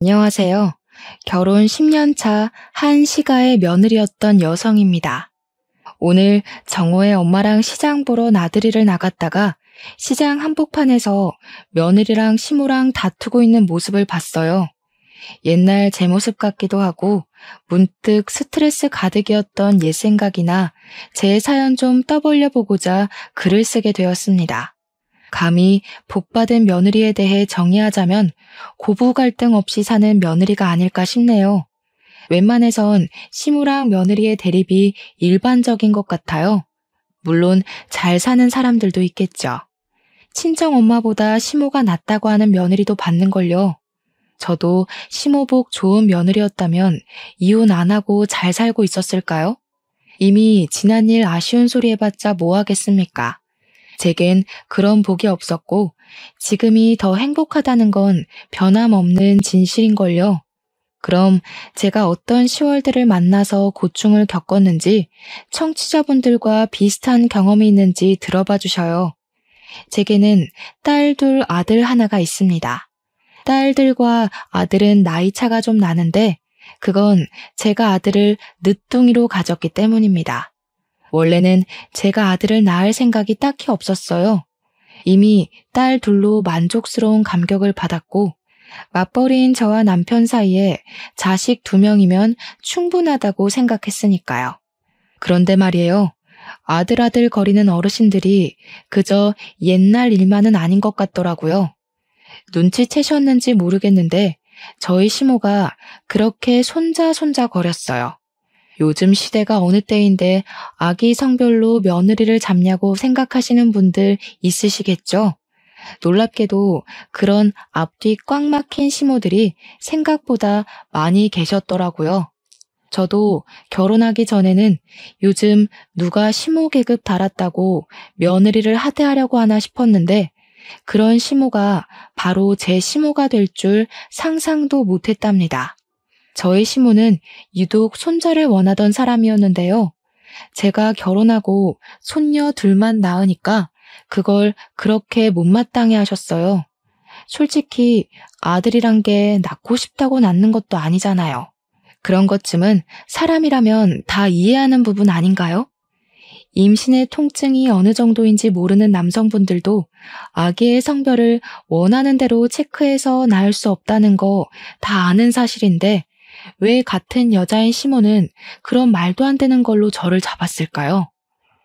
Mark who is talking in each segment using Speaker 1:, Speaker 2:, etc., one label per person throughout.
Speaker 1: 안녕하세요. 결혼 10년 차 한 시가의 며느리였던 여성입니다. 오늘 정호의 엄마랑 시장 보러 나들이를 나갔다가 시장 한복판에서 며느리랑 시모랑 다투고 있는 모습을 봤어요. 옛날 제 모습 같기도 하고 문득 스트레스 가득이었던 옛 생각이나 제 사연 좀 떠벌려 보고자 글을 쓰게 되었습니다. 감히 복받은 며느리에 대해 정의하자면 고부 갈등 없이 사는 며느리가 아닐까 싶네요. 웬만해선 시무랑 며느리의 대립이 일반적인 것 같아요. 물론 잘 사는 사람들도 있겠죠. 친정 엄마보다 시모가 낫다고 하는 며느리도 봤는걸요. 저도 시모복 좋은 며느리였다면 이혼 안 하고 잘 살고 있었을까요? 이미 지난 일 아쉬운 소리 해봤자 뭐 하겠습니까? 제겐 그런 복이 없었고 지금이 더 행복하다는 건 변함없는 진실인걸요. 그럼 제가 어떤 시월들을 만나서 고충을 겪었는지 청취자분들과 비슷한 경험이 있는지 들어봐 주셔요. 제게는 딸 둘, 아들 하나가 있습니다. 딸들과 아들은 나이 차가 좀 나는데 그건 제가 아들을 늦둥이로 가졌기 때문입니다. 원래는 제가 아들을 낳을 생각이 딱히 없었어요. 이미 딸 둘로 만족스러운 감격을 받았고 맞벌이인 저와 남편 사이에 자식 2명이면 충분하다고 생각했으니까요. 그런데 말이에요. 아들 거리는 어르신들이 그저 옛날 일만은 아닌 것 같더라고요. 눈치채셨는지 모르겠는데 저희 시모가 그렇게 손자 거렸어요. 요즘 시대가 어느 때인데 아기 성별로 며느리를 잡냐고 생각하시는 분들 있으시겠죠? 놀랍게도 그런 앞뒤 꽉 막힌 시모들이 생각보다 많이 계셨더라고요. 저도 결혼하기 전에는 요즘 누가 시모 계급 달았다고 며느리를 하대하려고 하나 싶었는데 그런 시모가 바로 제 시모가 될 줄 상상도 못했답니다. 저의 시모는 유독 손자를 원하던 사람이었는데요. 제가 결혼하고 손녀 둘만 낳으니까 그걸 그렇게 못마땅해 하셨어요. 솔직히 아들이란 게 낳고 싶다고 낳는 것도 아니잖아요. 그런 것쯤은 사람이라면 다 이해하는 부분 아닌가요? 임신의 통증이 어느 정도인지 모르는 남성분들도 아기의 성별을 원하는 대로 체크해서 낳을 수 없다는 거 다 아는 사실인데 왜 같은 여자인 시모는 그런 말도 안 되는 걸로 저를 잡았을까요?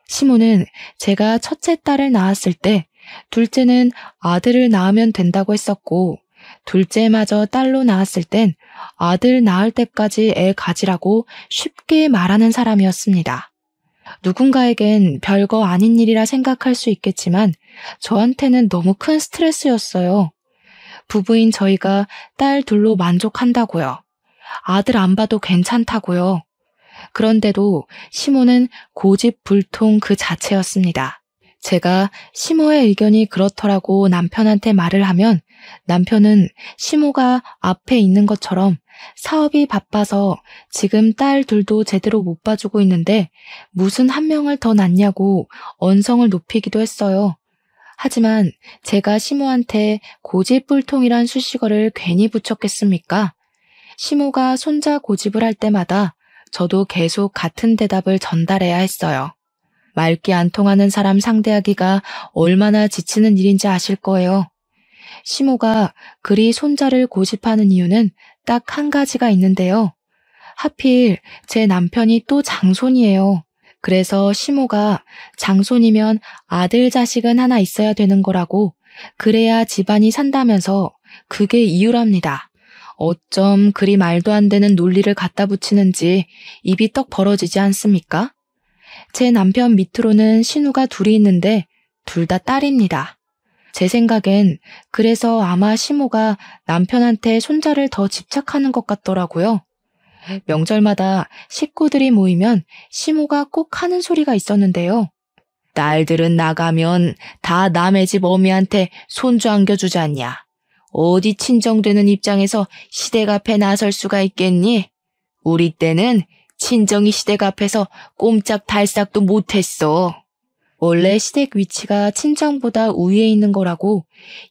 Speaker 1: 시모는 제가 첫째 딸을 낳았을 때 둘째는 아들을 낳으면 된다고 했었고 둘째마저 딸로 낳았을 땐 아들 낳을 때까지 애 가지라고 쉽게 말하는 사람이었습니다. 누군가에겐 별거 아닌 일이라 생각할 수 있겠지만 저한테는 너무 큰 스트레스였어요. 부부인 저희가 딸 둘로 만족한다고요. 아들 안 봐도 괜찮다고요. 그런데도 시모는 고집불통 그 자체였습니다. 제가 시모의 의견이 그렇더라고 남편한테 말을 하면 남편은 시모가 앞에 있는 것처럼 사업이 바빠서 지금 딸 둘도 제대로 못 봐주고 있는데 무슨 한 명을 더 낳냐고 언성을 높이기도 했어요. 하지만 제가 시모한테 고집불통이란 수식어를 괜히 붙였겠습니까? 시모가 손자 고집을 할 때마다 저도 계속 같은 대답을 전달해야 했어요. 말귀 안 통하는 사람 상대하기가 얼마나 지치는 일인지 아실 거예요. 시모가 그리 손자를 고집하는 이유는 딱 한 가지가 있는데요. 하필 제 남편이 또 장손이에요. 그래서 시모가 장손이면 아들 자식은 하나 있어야 되는 거라고 그래야 집안이 산다면서 그게 이유랍니다. 어쩜 그리 말도 안 되는 논리를 갖다 붙이는지 입이 떡 벌어지지 않습니까? 제 남편 밑으로는 신우가 둘이 있는데 둘 다 딸입니다. 제 생각엔 그래서 아마 시모가 남편한테 손자를 더 집착하는 것 같더라고요. 명절마다 식구들이 모이면 시모가 꼭 하는 소리가 있었는데요. 딸들은 나가면 다 남의 집 어미한테 손주 안겨주지 않냐. 어디 친정되는 입장에서 시댁 앞에 나설 수가 있겠니? 우리 때는 친정이 시댁 앞에서 꼼짝달싹도 못했어. 원래 시댁 위치가 친정보다 우위에 있는 거라고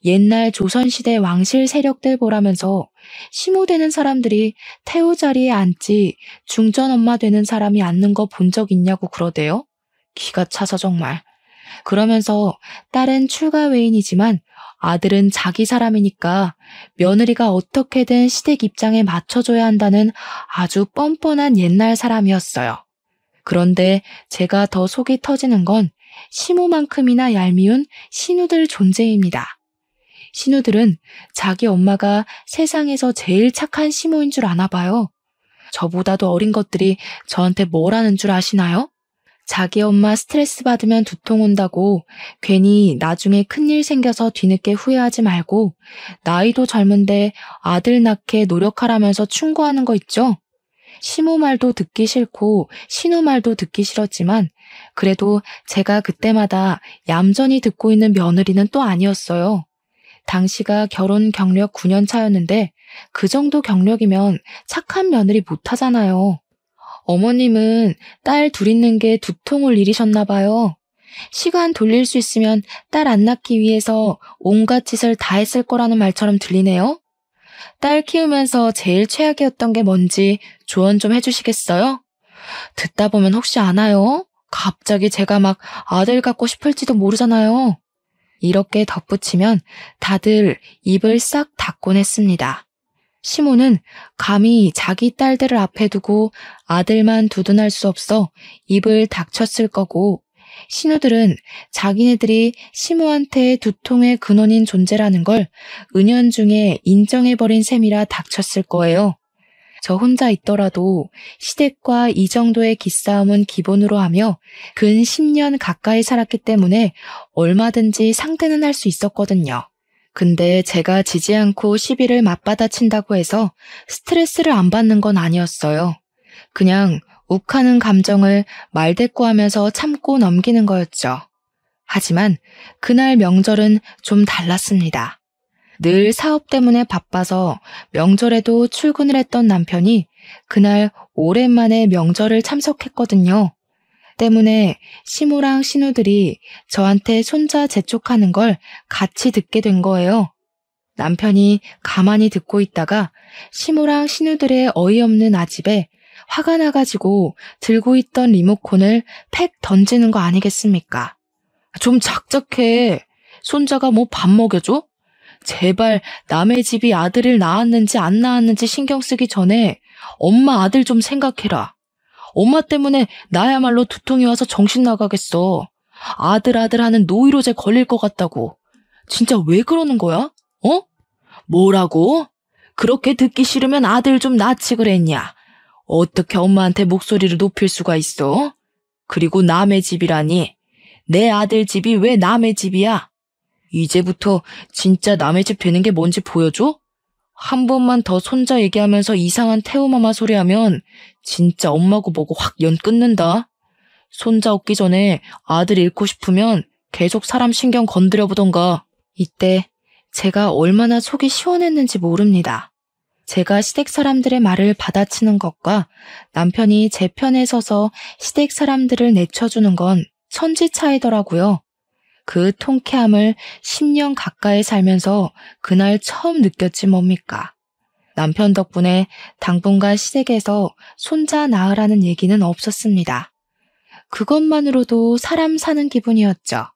Speaker 1: 옛날 조선시대 왕실 세력들 보라면서 시모 되는 사람들이 태우 자리에 앉지 중전 엄마 되는 사람이 앉는 거 본 적 있냐고 그러대요. 기가 차서 정말. 그러면서 딸은 출가 외인이지만 아들은 자기 사람이니까 며느리가 어떻게든 시댁 입장에 맞춰줘야 한다는 아주 뻔뻔한 옛날 사람이었어요. 그런데 제가 더 속이 터지는 건 시모만큼이나 얄미운 신우들 존재입니다. 신우들은 자기 엄마가 세상에서 제일 착한 시모인 줄 아나 봐요. 저보다도 어린 것들이 저한테 뭘 하는 줄 아시나요? 자기 엄마 스트레스 받으면 두통 온다고 괜히 나중에 큰일 생겨서 뒤늦게 후회하지 말고 나이도 젊은데 아들 낳게 노력하라면서 충고하는 거 있죠? 시모 말도 듣기 싫고 신우 말도 듣기 싫었지만 그래도 제가 그때마다 얌전히 듣고 있는 며느리는 또 아니었어요. 당시가 결혼 경력 9년 차였는데 그 정도 경력이면 착한 며느리 못하잖아요. 어머님은 딸 둘 있는 게 두통을 일이셨나 봐요. 시간 돌릴 수 있으면 딸 안 낳기 위해서 온갖 짓을 다 했을 거라는 말처럼 들리네요. 딸 키우면서 제일 최악이었던 게 뭔지 조언 좀 해주시겠어요? 듣다 보면 혹시 아나요? 갑자기 제가 막 아들 갖고 싶을지도 모르잖아요. 이렇게 덧붙이면 다들 입을 싹 닫곤 했습니다. 시모는 감히 자기 딸들을 앞에 두고 아들만 두둔할 수 없어 입을 닥쳤을 거고 신우들은 자기네들이 시모한테 두통의 근원인 존재라는 걸 은연중에 인정해버린 셈이라 닥쳤을 거예요. 저 혼자 있더라도 시댁과 이 정도의 기싸움은 기본으로 하며 근 10년 가까이 살았기 때문에 얼마든지 상대는 할 수 있었거든요. 근데 제가 지지 않고 시비를 맞받아친다고 해서 스트레스를 안 받는 건 아니었어요. 그냥 욱하는 감정을 말대꾸하면서 참고 넘기는 거였죠. 하지만 그날 명절은 좀 달랐습니다. 늘 사업 때문에 바빠서 명절에도 출근을 했던 남편이 그날 오랜만에 명절을 참석했거든요. 때문에 시모랑 신우들이 저한테 손자 재촉하는 걸 같이 듣게 된 거예요. 남편이 가만히 듣고 있다가 시모랑 신우들의 어이없는 아집에 화가 나가지고 들고 있던 리모컨을 팩 던지는 거 아니겠습니까? 좀 작작해. 손자가 뭐 밥 먹여줘? 제발 남의 집이 아들을 낳았는지 안 낳았는지 신경 쓰기 전에 엄마 아들 좀 생각해라. 엄마 때문에 나야말로 두통이 와서 정신 나가겠어. 아들 하는 노이로제 걸릴 것 같다고. 진짜 왜 그러는 거야? 어? 뭐라고? 그렇게 듣기 싫으면 아들 좀 낳지 그랬냐? 어떻게 엄마한테 목소리를 높일 수가 있어? 그리고 남의 집이라니. 내 아들 집이 왜 남의 집이야? 이제부터 진짜 남의 집 되는 게 뭔지 보여줘? 한 번만 더 손자 얘기하면서 이상한 태우마마 소리하면 진짜 엄마고 뭐고 확 연 끊는다. 손자 얻기 전에 아들 잃고 싶으면 계속 사람 신경 건드려 보던가. 이때 제가 얼마나 속이 시원했는지 모릅니다. 제가 시댁 사람들의 말을 받아치는 것과 남편이 제 편에 서서 시댁 사람들을 내쳐주는 건 천지 차이더라고요. 그 통쾌함을 10년 가까이 살면서 그날 처음 느꼈지 뭡니까. 남편 덕분에 당분간 시댁에서 손자 낳으라는 얘기는 없었습니다. 그것만으로도 사람 사는 기분이었죠.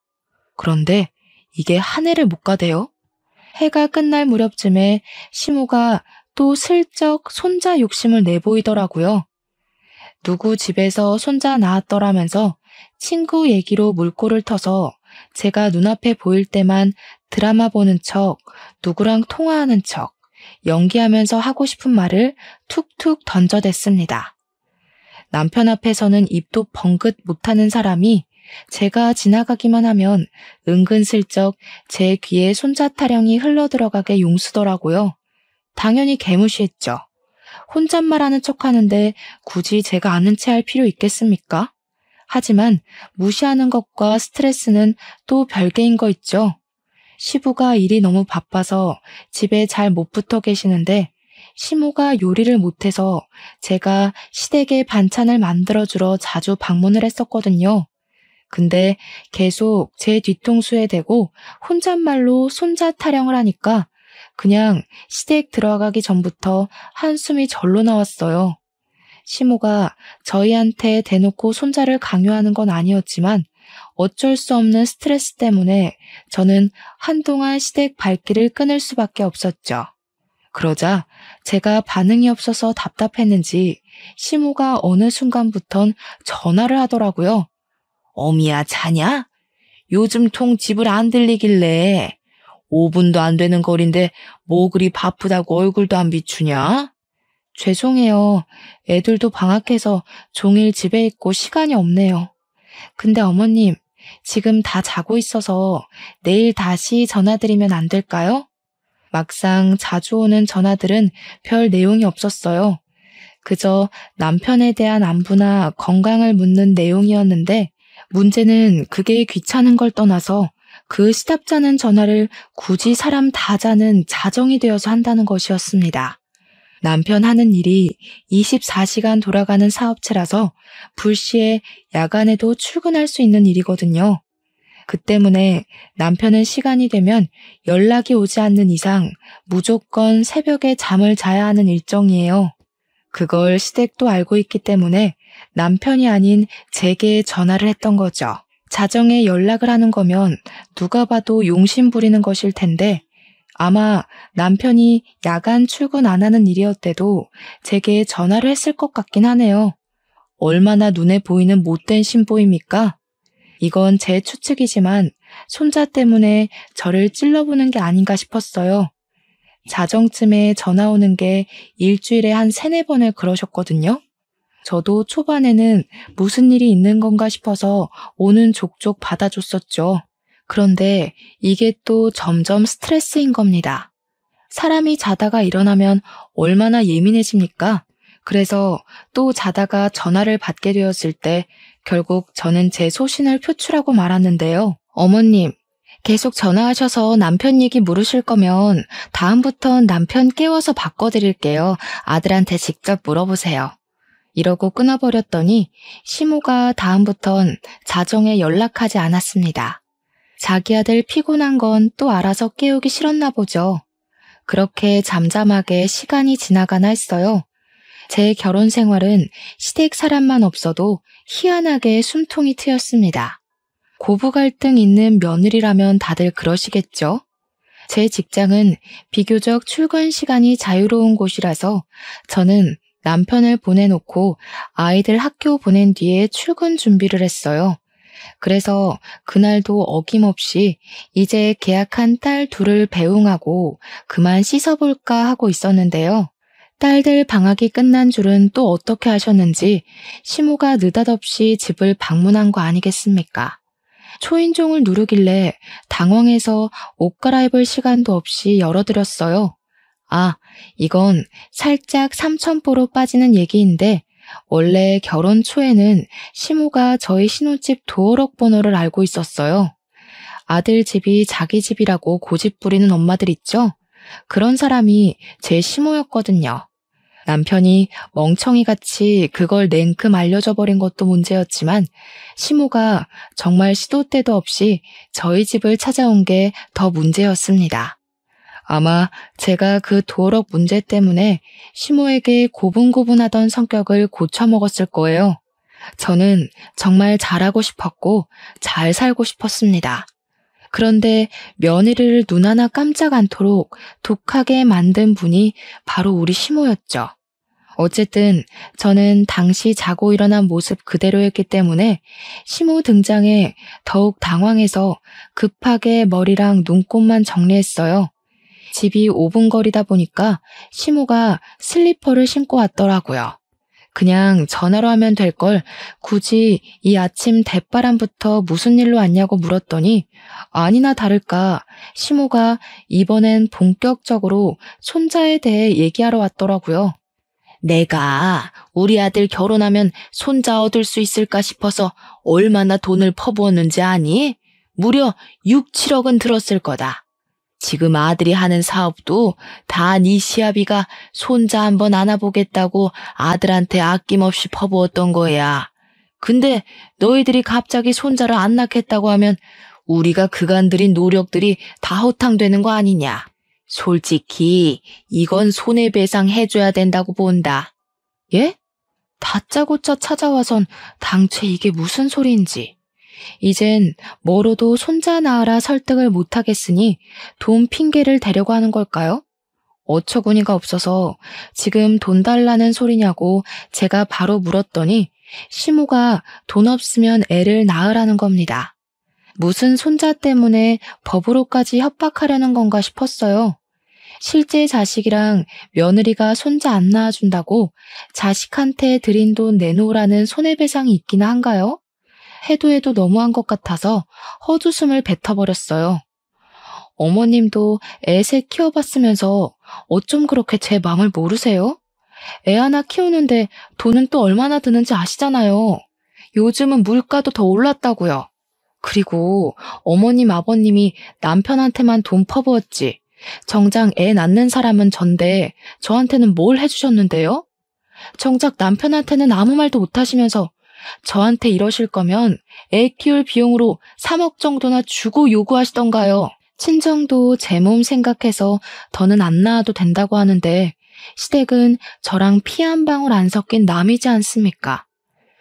Speaker 1: 그런데 이게 한 해를 못 가대요. 해가 끝날 무렵쯤에 시모가 또 슬쩍 손자 욕심을 내보이더라고요. 누구 집에서 손자 낳았더라면서 친구 얘기로 물꼬를 터서 제가 눈앞에 보일 때만 드라마 보는 척, 누구랑 통화하는 척, 연기하면서 하고 싶은 말을 툭툭 던져댔습니다. 남편 앞에서는 입도 벙긋 못하는 사람이 제가 지나가기만 하면 은근슬쩍 제 귀에 손자 타령이 흘러들어가게 용수더라고요. 당연히 개무시했죠. 혼잣말하는 척하는데 굳이 제가 아는 체 할 필요 있겠습니까? 하지만 무시하는 것과 스트레스는 또 별개인 거 있죠. 시부가 일이 너무 바빠서 집에 잘 못 붙어 계시는데 시모가 요리를 못해서 제가 시댁에 반찬을 만들어주러 자주 방문을 했었거든요. 근데 계속 제 뒤통수에 대고 혼잣말로 손자 타령을 하니까 그냥 시댁 들어가기 전부터 한숨이 절로 나왔어요. 시모가 저희한테 대놓고 손자를 강요하는 건 아니었지만 어쩔 수 없는 스트레스 때문에 저는 한동안 시댁 발길을 끊을 수밖에 없었죠. 그러자 제가 반응이 없어서 답답했는지 시모가 어느 순간부턴 전화를 하더라고요. 어미야, 자냐? 요즘 통 집을 안 들리길래 5분도 안 되는 거리인데 뭐 그리 바쁘다고 얼굴도 안 비추냐? 죄송해요. 애들도 방학해서 종일 집에 있고 시간이 없네요. 근데 어머님, 지금 다 자고 있어서 내일 다시 전화드리면 안 될까요? 막상 자주 오는 전화들은 별 내용이 없었어요. 그저 남편에 대한 안부나 건강을 묻는 내용이었는데 문제는 그게 귀찮은 걸 떠나서 그 시답잖은 전화를 굳이 사람 다 자는 자정이 되어서 한다는 것이었습니다. 남편 하는 일이 24시간 돌아가는 사업체라서 불시에 야간에도 출근할 수 있는 일이거든요. 그 때문에 남편은 시간이 되면 연락이 오지 않는 이상 무조건 새벽에 잠을 자야 하는 일정이에요. 그걸 시댁도 알고 있기 때문에 남편이 아닌 제게 전화를 했던 거죠. 자정에 연락을 하는 거면 누가 봐도 용심 부리는 것일 텐데 아마 남편이 야간 출근 안 하는 일이었대도 제게 전화를 했을 것 같긴 하네요. 얼마나 눈에 보이는 못된 신보입니까? 이건 제 추측이지만 손자 때문에 저를 찔러보는 게 아닌가 싶었어요. 자정쯤에 전화 오는 게 일주일에 한 3-4번을 그러셨거든요. 저도 초반에는 무슨 일이 있는 건가 싶어서 오는 족족 받아줬었죠. 그런데 이게 또 점점 스트레스인 겁니다. 사람이 자다가 일어나면 얼마나 예민해집니까? 그래서 또 자다가 전화를 받게 되었을 때 결국 저는 제 소신을 표출하고 말았는데요. 어머님, 계속 전화하셔서 남편 얘기 물으실 거면 다음부턴 남편 깨워서 바꿔드릴게요. 아들한테 직접 물어보세요. 이러고 끊어버렸더니 시모가 다음부턴 자정에 연락하지 않았습니다. 자기 아들 피곤한 건 또 알아서 깨우기 싫었나 보죠. 그렇게 잠잠하게 시간이 지나가나 했어요. 제 결혼 생활은 시댁 사람만 없어도 희한하게 숨통이 트였습니다. 고부 갈등 있는 며느리라면 다들 그러시겠죠? 제 직장은 비교적 출근 시간이 자유로운 곳이라서 저는 남편을 보내놓고 아이들 학교 보낸 뒤에 출근 준비를 했어요. 그래서 그날도 어김없이 이제 계약한 딸 둘을 배웅하고 그만 씻어볼까 하고 있었는데요. 딸들 방학이 끝난 줄은 또 어떻게 하셨는지 시모가 느닷없이 집을 방문한 거 아니겠습니까? 초인종을 누르길래 당황해서 옷 갈아입을 시간도 없이 열어드렸어요. 아, 이건 살짝 삼천포로 빠지는 얘기인데 원래 결혼 초에는 시모가 저희 신혼집 도어록 번호를 알고 있었어요. 아들 집이 자기 집이라고 고집 부리는 엄마들 있죠? 그런 사람이 제 시모였거든요. 남편이 멍청이같이 그걸 냉큼 알려줘 버린 것도 문제였지만 시모가 정말 시도 때도 없이 저희 집을 찾아온 게 더 문제였습니다. 아마 제가 그 도어록 문제 때문에 시모에게 고분고분하던 성격을 고쳐먹었을 거예요. 저는 정말 잘하고 싶었고 잘 살고 싶었습니다. 그런데 며느리를 눈 하나 깜짝 않도록 독하게 만든 분이 바로 우리 시모였죠. 어쨌든 저는 당시 자고 일어난 모습 그대로였기 때문에 시모 등장에 더욱 당황해서 급하게 머리랑 눈곱만 정리했어요. 집이 5분 거리다 보니까 시모가 슬리퍼를 신고 왔더라고요. 그냥 전화로 하면 될 걸 굳이 이 아침 대바람부터 무슨 일로 왔냐고 물었더니 아니나 다를까 시모가 이번엔 본격적으로 손자에 대해 얘기하러 왔더라고요. 내가 우리 아들 결혼하면 손자 얻을 수 있을까 싶어서 얼마나 돈을 퍼부었는지 아니? 무려 6-7억은 들었을 거다. 지금 아들이 하는 사업도 다 네 시아비가 손자 한번 안아보겠다고 아들한테 아낌없이 퍼부었던 거야. 근데 너희들이 갑자기 손자를 안 낳겠다고 하면 우리가 그간 들인 노력들이 다 허탕되는 거 아니냐. 솔직히 이건 손해배상 해줘야 된다고 본다. 예? 다짜고짜 찾아와선 당최 이게 무슨 소리인지. 이젠 뭐로도 손자 낳으라 설득을 못하겠으니 돈 핑계를 대려고 하는 걸까요? 어처구니가 없어서 지금 돈 달라는 소리냐고 제가 바로 물었더니 시모가 돈 없으면 애를 낳으라는 겁니다. 무슨 손자 때문에 법으로까지 협박하려는 건가 싶었어요. 실제 자식이랑 며느리가 손자 안 낳아준다고 자식한테 드린 돈 내놓으라는 손해배상이 있기나 한가요? 해도 너무한 것 같아서 헛웃음을 뱉어버렸어요. 어머님도 애셋 키워봤으면서 어쩜 그렇게 제 맘을 모르세요? 애 하나 키우는데 돈은 또 얼마나 드는지 아시잖아요. 요즘은 물가도 더 올랐다고요. 그리고 어머님 아버님이 남편한테만 돈 퍼부었지. 정작 애 낳는 사람은 전데 저한테는 뭘 해주셨는데요? 정작 남편한테는 아무 말도 못하시면서 저한테 이러실 거면 애 키울 비용으로 3억 정도나 주고 요구하시던가요. 친정도 제 몸 생각해서 더는 안 낳아도 된다고 하는데 시댁은 저랑 피 한 방울 안 섞인 남이지 않습니까?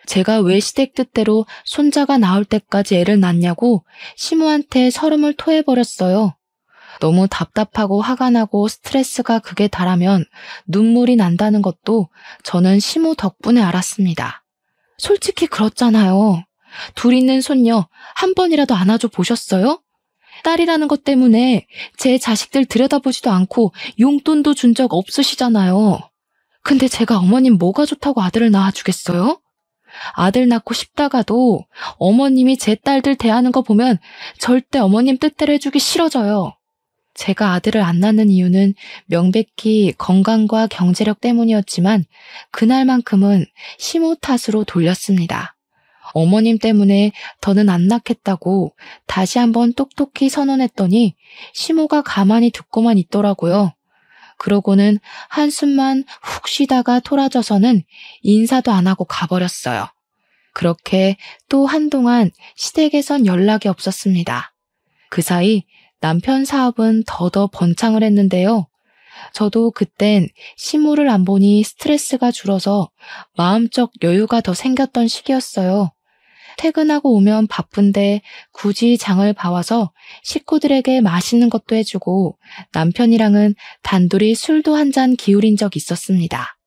Speaker 1: 제가 왜 시댁 뜻대로 손자가 나올 때까지 애를 낳냐고 시모한테 서름을 토해버렸어요. 너무 답답하고 화가 나고 스트레스가 극에 달하면 눈물이 난다는 것도 저는 시모 덕분에 알았습니다. 솔직히 그렇잖아요. 둘 있는 손녀 한 번이라도 안아줘 보셨어요? 딸이라는 것 때문에 제 자식들 들여다보지도 않고 용돈도 준 적 없으시잖아요. 근데 제가 어머님 뭐가 좋다고 아들을 낳아주겠어요? 아들 낳고 싶다가도 어머님이 제 딸들 대하는 거 보면 절대 어머님 뜻대로 해주기 싫어져요. 제가 아들을 안 낳는 이유는 명백히 건강과 경제력 때문이었지만 그날만큼은 시모 탓으로 돌렸습니다. 어머님 때문에 더는 안 낳겠다고 다시 한번 똑똑히 선언했더니 시모가 가만히 듣고만 있더라고요. 그러고는 한숨만 훅 쉬다가 토라져서는 인사도 안 하고 가버렸어요. 그렇게 또 한동안 시댁에선 연락이 없었습니다. 그 사이 남편 사업은 더더 번창을 했는데요. 저도 그땐 시모를 안 보니 스트레스가 줄어서 마음적 여유가 더 생겼던 시기였어요. 퇴근하고 오면 바쁜데 굳이 장을 봐와서 식구들에게 맛있는 것도 해주고 남편이랑은 단둘이 술도 한 잔 기울인 적 있었습니다.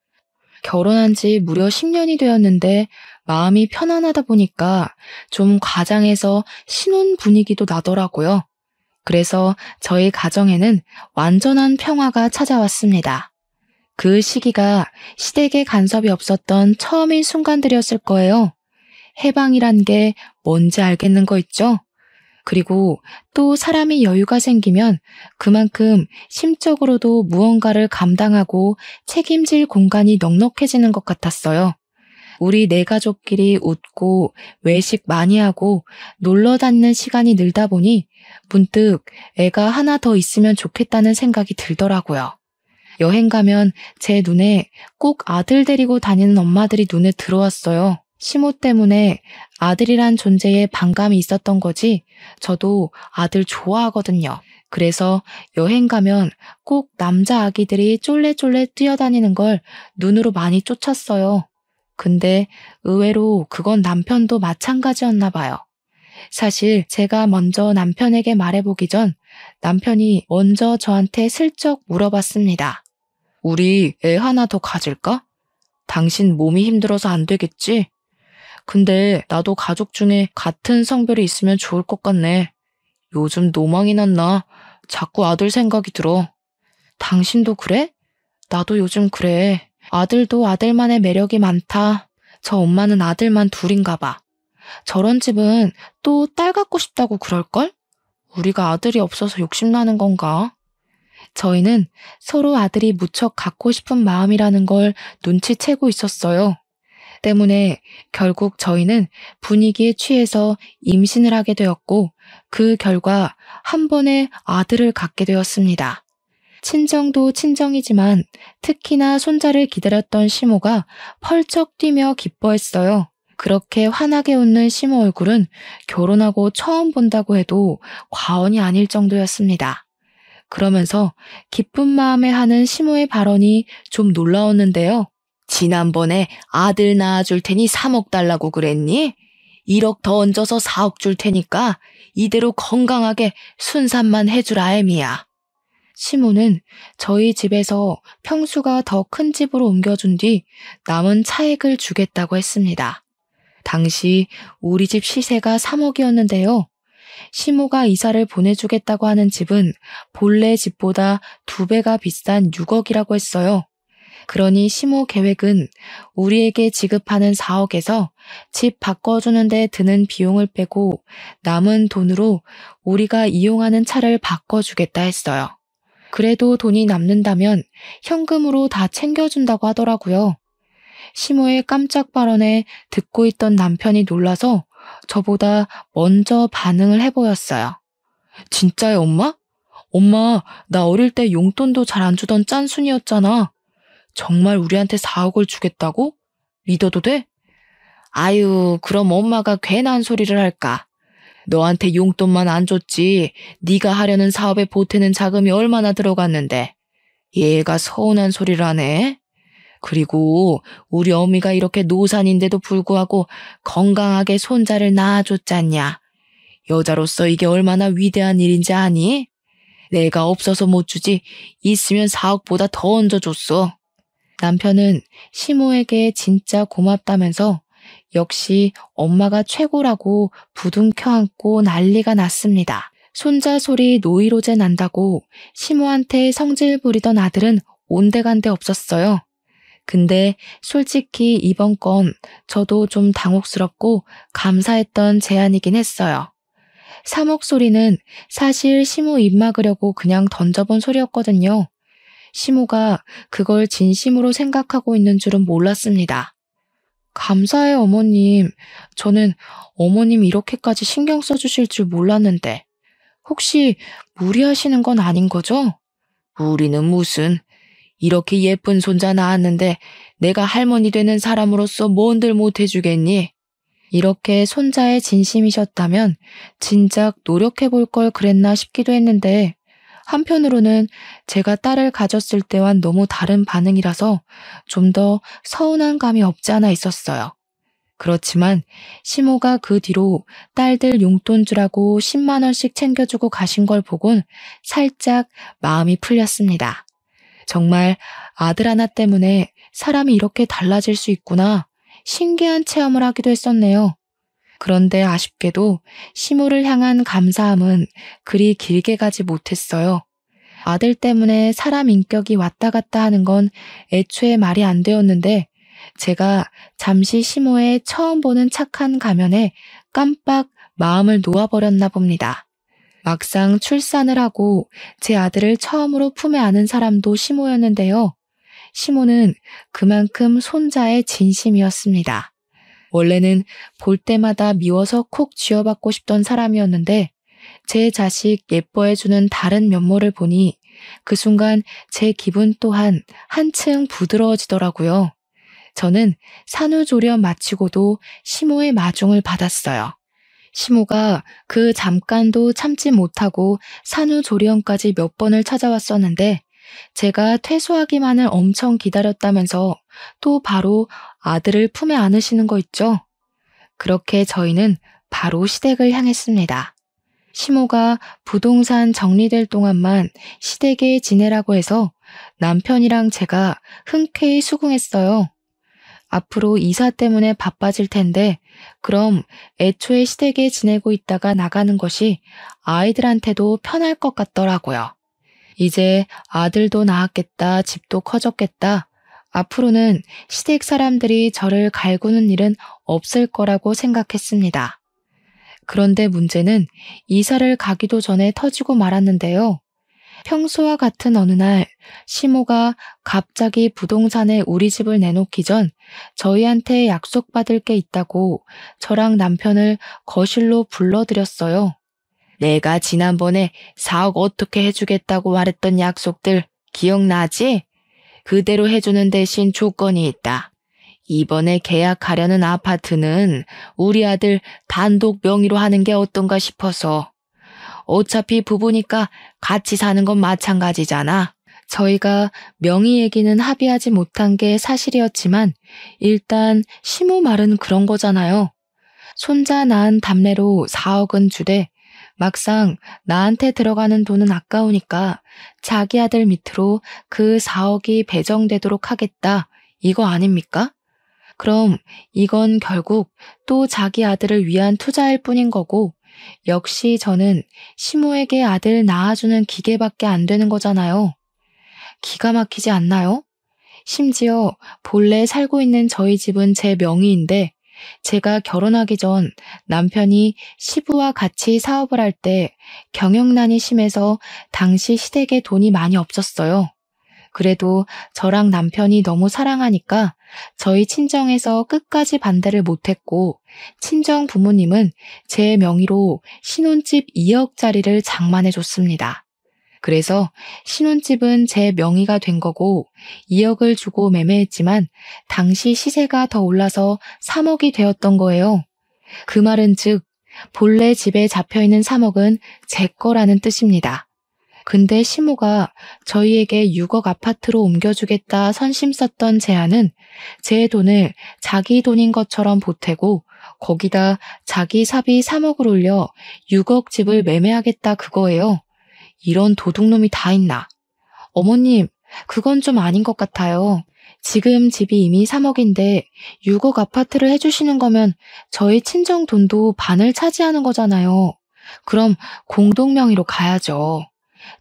Speaker 1: 결혼한 지 무려 10년이 되었는데 마음이 편안하다 보니까 좀 과장해서 신혼 분위기도 나더라고요. 그래서 저희 가정에는 완전한 평화가 찾아왔습니다. 그 시기가 시댁에 간섭이 없었던 처음인 순간들이었을 거예요. 해방이란 게 뭔지 알겠는 거 있죠? 그리고 또 사람이 여유가 생기면 그만큼 심적으로도 무언가를 감당하고 책임질 공간이 넉넉해지는 것 같았어요. 우리 네 가족끼리 웃고 외식 많이 하고 놀러 다니는 시간이 늘다 보니 문득 애가 하나 더 있으면 좋겠다는 생각이 들더라고요. 여행 가면 제 눈에 꼭 아들 데리고 다니는 엄마들이 눈에 들어왔어요. 시모 때문에 아들이란 존재에 반감이 있었던 거지 저도 아들 좋아하거든요. 그래서 여행 가면 꼭 남자 아기들이 쫄래쫄래 뛰어다니는 걸 눈으로 많이 쫓았어요. 근데 의외로 그건 남편도 마찬가지였나 봐요. 사실 제가 먼저 남편에게 말해보기 전 남편이 먼저 저한테 슬쩍 물어봤습니다. 우리 애 하나 더 가질까? 당신 몸이 힘들어서 안 되겠지? 근데 나도 가족 중에 같은 성별이 있으면 좋을 것 같네. 요즘 노망이 났나? 자꾸 아들 생각이 들어. 당신도 그래? 나도 요즘 그래. 아들도 아들만의 매력이 많다. 저 엄마는 아들만 둘인가 봐. 저런 집은 또 딸 갖고 싶다고 그럴걸? 우리가 아들이 없어서 욕심나는 건가? 저희는 서로 아들이 무척 갖고 싶은 마음이라는 걸 눈치채고 있었어요. 때문에 결국 저희는 분위기에 취해서 임신을 하게 되었고 그 결과 한 번에 아들을 갖게 되었습니다. 친정도 친정이지만 특히나 손자를 기다렸던 시모가 펄쩍 뛰며 기뻐했어요. 그렇게 환하게 웃는 시모 얼굴은 결혼하고 처음 본다고 해도 과언이 아닐 정도였습니다. 그러면서 기쁜 마음에 하는 시모의 발언이 좀 놀라웠는데요. 지난번에 아들 낳아줄 테니 3억 달라고 그랬니? 1억 더 얹어서 4억 줄 테니까 이대로 건강하게 순산만 해주라 애미야. 시모는 저희 집에서 평수가 더 큰 집으로 옮겨준 뒤 남은 차액을 주겠다고 했습니다. 당시 우리 집 시세가 3억이었는데요. 시모가 이사를 보내주겠다고 하는 집은 본래 집보다 2배가 비싼 6억이라고 했어요. 그러니 시모 계획은 우리에게 지급하는 4억에서 집 바꿔주는 데 드는 비용을 빼고 남은 돈으로 우리가 이용하는 차를 바꿔주겠다 했어요. 그래도 돈이 남는다면 현금으로 다 챙겨준다고 하더라고요. 시모의 깜짝 발언에 듣고 있던 남편이 놀라서 저보다 먼저 반응을 해보였어요. 진짜요, 엄마? 엄마, 나 어릴 때 용돈도 잘 안 주던 짠순이었잖아. 정말 우리한테 4억을 주겠다고? 믿어도 돼? 아유, 그럼 엄마가 괜한 소리를 할까? 너한테 용돈만 안 줬지 네가 하려는 사업에 보태는 자금이 얼마나 들어갔는데 얘가 서운한 소리를 하네. 그리고 우리 어미가 이렇게 노산인데도 불구하고 건강하게 손자를 낳아줬잖냐. 여자로서 이게 얼마나 위대한 일인지 아니? 내가 없어서 못 주지 있으면 4억보다 더 얹어줬어. 남편은 시모에게 진짜 고맙다면서 역시 엄마가 최고라고 부둥 켜안고 난리가 났습니다. 손자 소리 노이로제 난다고 시모한테 성질 부리던 아들은 온데간데 없었어요. 근데 솔직히 이번 건 저도 좀 당혹스럽고 감사했던 제안이긴 했어요. 3억 소리는 사실 시모 입 막으려고 그냥 던져본 소리였거든요. 시모가 그걸 진심으로 생각하고 있는 줄은 몰랐습니다. 감사해요, 어머님. 저는 어머님 이렇게까지 신경 써주실 줄 몰랐는데 혹시 무리하시는 건 아닌 거죠? 무리는 무슨. 이렇게 예쁜 손자 낳았는데 내가 할머니 되는 사람으로서 뭔들 못해주겠니? 이렇게 손자의 진심이셨다면 진작 노력해볼 걸 그랬나 싶기도 했는데 한편으로는 제가 딸을 가졌을 때와는 너무 다른 반응이라서 좀 더 서운한 감이 없지 않아 있었어요. 그렇지만 시모가 그 뒤로 딸들 용돈 주라고 10만 원씩 챙겨주고 가신 걸 보곤 살짝 마음이 풀렸습니다. 정말 아들 하나 때문에 사람이 이렇게 달라질 수 있구나 신기한 체험을 하기도 했었네요. 그런데 아쉽게도 시모를 향한 감사함은 그리 길게 가지 못했어요. 아들 때문에 사람 인격이 왔다 갔다 하는 건 애초에 말이 안 되었는데 제가 잠시 시모의 처음 보는 착한 가면에 깜빡 마음을 놓아버렸나 봅니다. 막상 출산을 하고 제 아들을 처음으로 품에 안은 사람도 시모였는데요. 시모는 그만큼 손자의 진심이었습니다. 원래는 볼 때마다 미워서 콕 쥐어받고 싶던 사람이었는데 제 자식 예뻐해주는 다른 면모를 보니 그 순간 제 기분 또한 한층 부드러워지더라고요. 저는 산후조리원 마치고도 시모의 마중을 받았어요. 시모가 그 잠깐도 참지 못하고 산후조리원까지 몇 번을 찾아왔었는데 제가 퇴소하기만을 엄청 기다렸다면서 또 바로 아들을 품에 안으시는 거 있죠? 그렇게 저희는 바로 시댁을 향했습니다. 시모가 부동산 정리될 동안만 시댁에 지내라고 해서 남편이랑 제가 흔쾌히 수긍했어요. 앞으로 이사 때문에 바빠질 텐데 그럼 애초에 시댁에 지내고 있다가 나가는 것이 아이들한테도 편할 것 같더라고요. 이제 아들도 낳았겠다, 집도 커졌겠다. 앞으로는 시댁 사람들이 저를 갈구는 일은 없을 거라고 생각했습니다. 그런데 문제는 이사를 가기도 전에 터지고 말았는데요. 평소와 같은 어느 날 시모가 갑자기 부동산에 우리 집을 내놓기 전 저희한테 약속받을 게 있다고 저랑 남편을 거실로 불러들였어요. 내가 지난번에 4억 어떻게 해주겠다고 말했던 약속들 기억나지? 그대로 해주는 대신 조건이 있다. 이번에 계약하려는 아파트는 우리 아들 단독 명의로 하는 게 어떤가 싶어서. 어차피 부부니까 같이 사는 건 마찬가지잖아. 저희가 명의 얘기는 합의하지 못한 게 사실이었지만 일단 시모 말은 그런 거잖아요. 손자 낳은 답례로 4억은 주되 막상 나한테 들어가는 돈은 아까우니까 자기 아들 밑으로 그 4억이 배정되도록 하겠다. 이거 아닙니까? 그럼 이건 결국 또 자기 아들을 위한 투자일 뿐인 거고 역시 저는 시모에게 아들 낳아주는 기계밖에 안 되는 거잖아요. 기가 막히지 않나요? 심지어 본래 살고 있는 저희 집은 제 명의인데 제가 결혼하기 전 남편이 시부와 같이 사업을 할 때 경영난이 심해서 당시 시댁에 돈이 많이 없었어요. 그래도 저랑 남편이 너무 사랑하니까 저희 친정에서 끝까지 반대를 못했고 친정 부모님은 제 명의로 신혼집 2억짜리를 장만해줬습니다. 그래서 신혼집은 제 명의가 된 거고 2억을 주고 매매했지만 당시 시세가 더 올라서 3억이 되었던 거예요. 그 말은 즉 본래 집에 잡혀있는 3억은 제 거라는 뜻입니다. 근데 시모가 저희에게 6억 아파트로 옮겨주겠다 선심 썼던 제안은 제 돈을 자기 돈인 것처럼 보태고 거기다 자기 사비 3억을 올려 6억 집을 매매하겠다 그거예요. 이런 도둑놈이 다 있나. 어머님, 그건 좀 아닌 것 같아요. 지금 집이 이미 3억인데 6억 아파트를 해주시는 거면 저희 친정 돈도 반을 차지하는 거잖아요. 그럼 공동명의로 가야죠.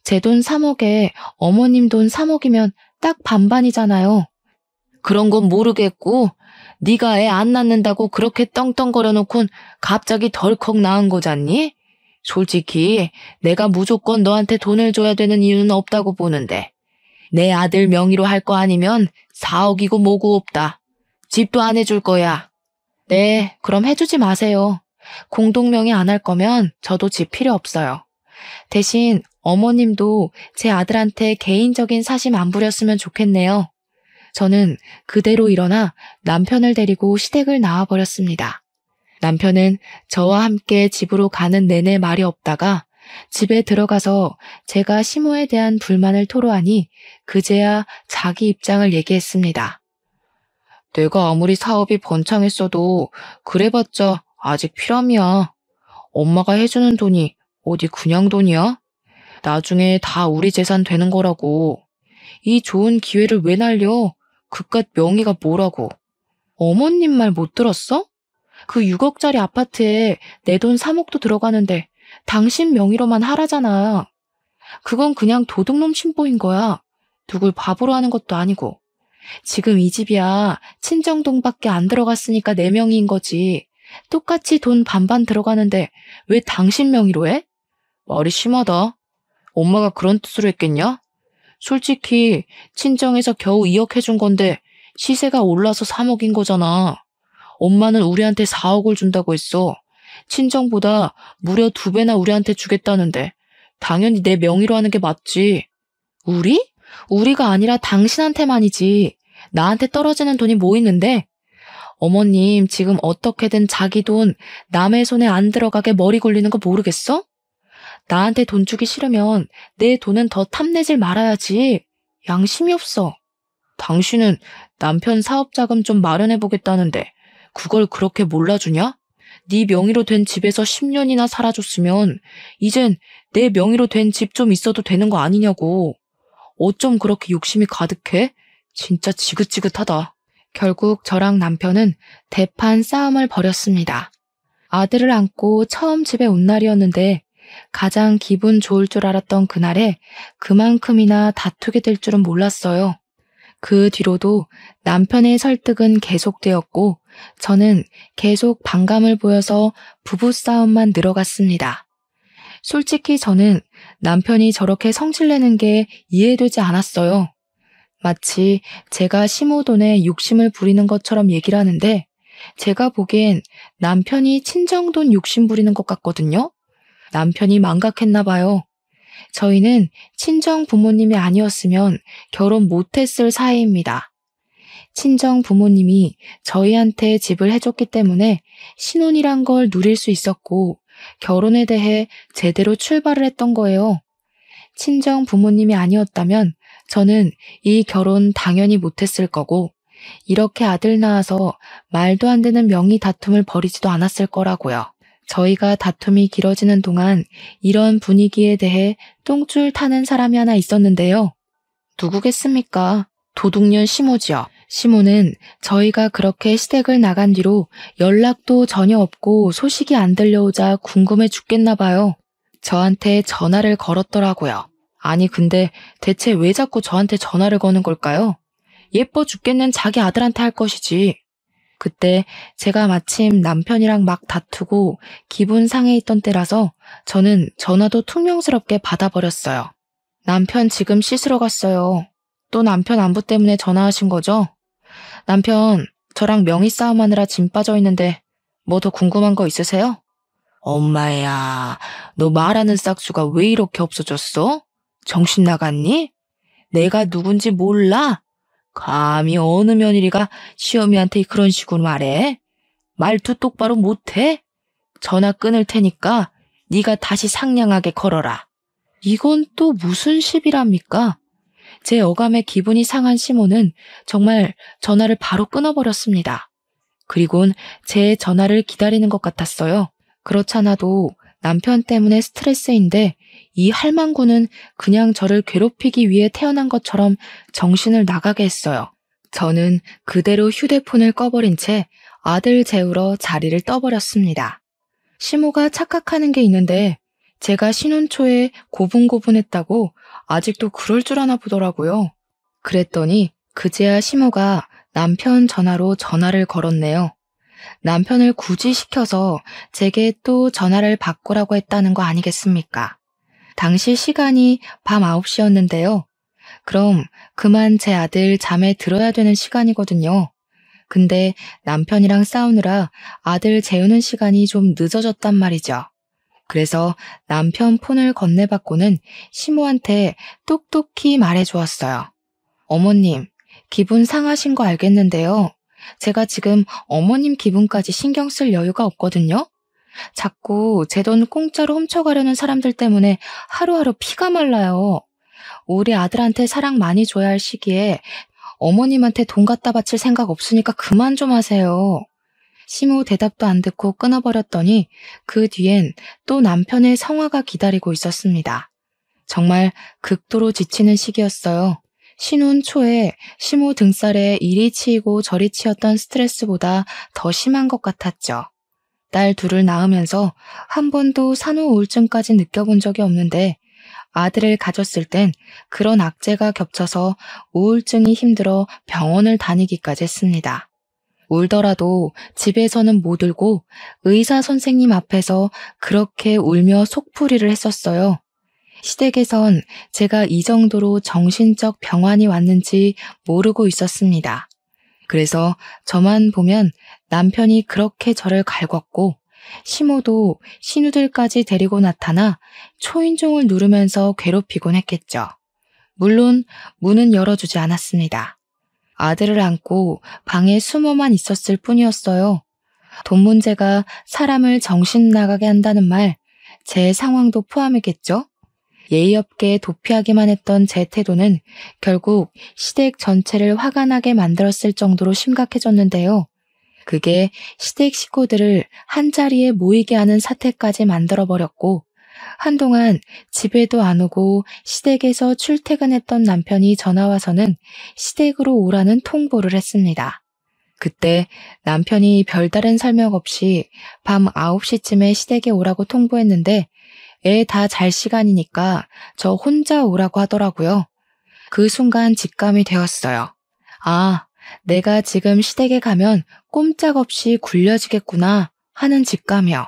Speaker 1: 제 돈 3억에 어머님 돈 3억이면 딱 반반이잖아요. 그런 건 모르겠고 네가 애 안 낳는다고 그렇게 떵떵거려 놓곤 갑자기 덜컥 낳은 거잖니? 솔직히 내가 무조건 너한테 돈을 줘야 되는 이유는 없다고 보는데 내 아들 명의로 할 거 아니면 4억이고 뭐고 없다. 집도 안 해줄 거야. 네, 그럼 해주지 마세요. 공동명의 안 할 거면 저도 집 필요 없어요. 대신 어머님도 제 아들한테 개인적인 사심 안 부렸으면 좋겠네요. 저는 그대로 일어나 남편을 데리고 시댁을 나와버렸습니다. 남편은 저와 함께 집으로 가는 내내 말이 없다가 집에 들어가서 제가 시모에 대한 불만을 토로하니 그제야 자기 입장을 얘기했습니다. 내가 아무리 사업이 번창했어도 그래봤자 아직 피람이야. 엄마가 해주는 돈이 어디 그냥 돈이야? 나중에 다 우리 재산 되는 거라고. 이 좋은 기회를 왜 날려? 그깟 명의가 뭐라고. 어머님 말 못 들었어? 그 6억짜리 아파트에 내 돈 3억도 들어가는데 당신 명의로만 하라잖아. 그건 그냥 도둑놈 심보인 거야. 누굴 바보로 하는 것도 아니고. 지금 이 집이야 친정돈밖에 안 들어갔으니까 내 명의인 거지. 똑같이 돈 반반 들어가는데 왜 당신 명의로 해? 말이 심하다. 엄마가 그런 뜻으로 했겠냐? 솔직히 친정에서 겨우 2억 해준 건데 시세가 올라서 3억인 거잖아. 엄마는 우리한테 4억을 준다고 했어. 친정보다 무려 2배나 우리한테 주겠다는데 당연히 내 명의로 하는 게 맞지. 우리? 우리가 아니라 당신한테만이지. 나한테 떨어지는 돈이 뭐 있는데? 어머님 지금 어떻게든 자기 돈 남의 손에 안 들어가게 머리 굴리는 거 모르겠어? 나한테 돈 주기 싫으면 내 돈은 더 탐내질 말아야지. 양심이 없어. 당신은 남편 사업자금 좀 마련해보겠다는데 그걸 그렇게 몰라주냐? 네 명의로 된 집에서 10년이나 살아줬으면 이젠 내 명의로 된 집 좀 있어도 되는 거 아니냐고. 어쩜 그렇게 욕심이 가득해? 진짜 지긋지긋하다. 결국 저랑 남편은 대판 싸움을 벌였습니다. 아들을 안고 처음 집에 온 날이었는데 가장 기분 좋을 줄 알았던 그날에 그만큼이나 다투게 될 줄은 몰랐어요. 그 뒤로도 남편의 설득은 계속되었고 저는 계속 반감을 보여서 부부싸움만 늘어갔습니다. 솔직히 저는 남편이 저렇게 성질내는 게 이해되지 않았어요. 마치 제가 시모 돈에 욕심을 부리는 것처럼 얘기를 하는데 제가 보기엔 남편이 친정돈 욕심 부리는 것 같거든요. 남편이 망각했나 봐요. 저희는 친정 부모님이 아니었으면 결혼 못했을 사이입니다. 친정 부모님이 저희한테 집을 해줬기 때문에 신혼이란 걸 누릴 수 있었고 결혼에 대해 제대로 출발을 했던 거예요. 친정 부모님이 아니었다면 저는 이 결혼 당연히 못했을 거고, 이렇게 아들 낳아서 말도 안 되는 명의 다툼을 벌이지도 않았을 거라고요. 저희가 다툼이 길어지는 동안 이런 분위기에 대해 똥줄 타는 사람이 하나 있었는데요. 누구겠습니까? 도둑년 시모지요. 시모는 저희가 그렇게 시댁을 나간 뒤로 연락도 전혀 없고 소식이 안 들려오자 궁금해 죽겠나 봐요. 저한테 전화를 걸었더라고요. 아니 근데 대체 왜 자꾸 저한테 전화를 거는 걸까요? 예뻐 죽겠는 자기 아들한테 할 것이지. 그때 제가 마침 남편이랑 막 다투고 기분 상해 있던 때라서 저는 전화도 퉁명스럽게 받아버렸어요. 남편 지금 씻으러 갔어요. 또 남편 안부 때문에 전화하신 거죠? 남편, 저랑 명의 싸움하느라 짐 빠져 있는데 뭐 더 궁금한 거 있으세요? 엄마야, 너 말하는 싹수가 왜 이렇게 없어졌어? 정신 나갔니? 내가 누군지 몰라? 감히 어느 며느리가 시어미한테 그런 식으로 말해? 말투 똑바로 못해? 전화 끊을 테니까 네가 다시 상냥하게 걸어라. 이건 또 무슨 시비랍니까? 제 어감에 기분이 상한 시모는 정말 전화를 바로 끊어버렸습니다. 그리곤 제 전화를 기다리는 것 같았어요. 그렇잖아도 남편 때문에 스트레스인데 이 할망구는 그냥 저를 괴롭히기 위해 태어난 것처럼 정신을 나가게 했어요. 저는 그대로 휴대폰을 꺼버린 채 아들 재우러 자리를 떠버렸습니다. 시모가 착각하는 게 있는데 제가 신혼 초에 고분고분했다고 아직도 그럴 줄 아나 보더라고요. 그랬더니 그제야 시모가 남편 전화로 전화를 걸었네요. 남편을 굳이 시켜서 제게 또 전화를 바꾸라고 했다는 거 아니겠습니까? 당시 시간이 밤 9시였는데요. 그럼 그만 제 아들 잠에 들어야 되는 시간이거든요. 근데 남편이랑 싸우느라 아들 재우는 시간이 좀 늦어졌단 말이죠. 그래서 남편 폰을 건네받고는 시모한테 똑똑히 말해주었어요. 어머님, 기분 상하신 거 알겠는데요. 제가 지금 어머님 기분까지 신경 쓸 여유가 없거든요. 자꾸 제 돈 공짜로 훔쳐가려는 사람들 때문에 하루하루 피가 말라요. 우리 아들한테 사랑 많이 줘야 할 시기에 어머님한테 돈 갖다 바칠 생각 없으니까 그만 좀 하세요. 시모 대답도 안 듣고 끊어버렸더니 그 뒤엔 또 남편의 성화가 기다리고 있었습니다. 정말 극도로 지치는 시기였어요. 신혼 초에 시모 등살에 이리 치이고 저리 치였던 스트레스보다 더 심한 것 같았죠. 딸 둘을 낳으면서 한 번도 산후 우울증까지 느껴본 적이 없는데 아들을 가졌을 땐 그런 악재가 겹쳐서 우울증이 힘들어 병원을 다니기까지 했습니다. 울더라도 집에서는 못 울고 의사 선생님 앞에서 그렇게 울며 속풀이를 했었어요. 시댁에선 제가 이 정도로 정신적 병환이 왔는지 모르고 있었습니다. 그래서 저만 보면 남편이 그렇게 저를 갈궜고 시모도 신우들까지 데리고 나타나 초인종을 누르면서 괴롭히곤 했겠죠. 물론 문은 열어주지 않았습니다. 아들을 안고 방에 숨어만 있었을 뿐이었어요. 돈 문제가 사람을 정신 나가게 한다는 말, 제 상황도 포함이겠죠? 예의 없게 도피하기만 했던 제 태도는 결국 시댁 전체를 화가 나게 만들었을 정도로 심각해졌는데요. 그게 시댁 식구들을 한자리에 모이게 하는 사태까지 만들어버렸고 한동안 집에도 안 오고 시댁에서 출퇴근했던 남편이 전화와서는 시댁으로 오라는 통보를 했습니다. 그때 남편이 별다른 설명 없이 밤 9시쯤에 시댁에 오라고 통보했는데 애 다 잘 시간이니까 저 혼자 오라고 하더라고요. 그 순간 직감이 되었어요. 아, 내가 지금 시댁에 가면 꼼짝없이 굴려지겠구나 하는 직감이요.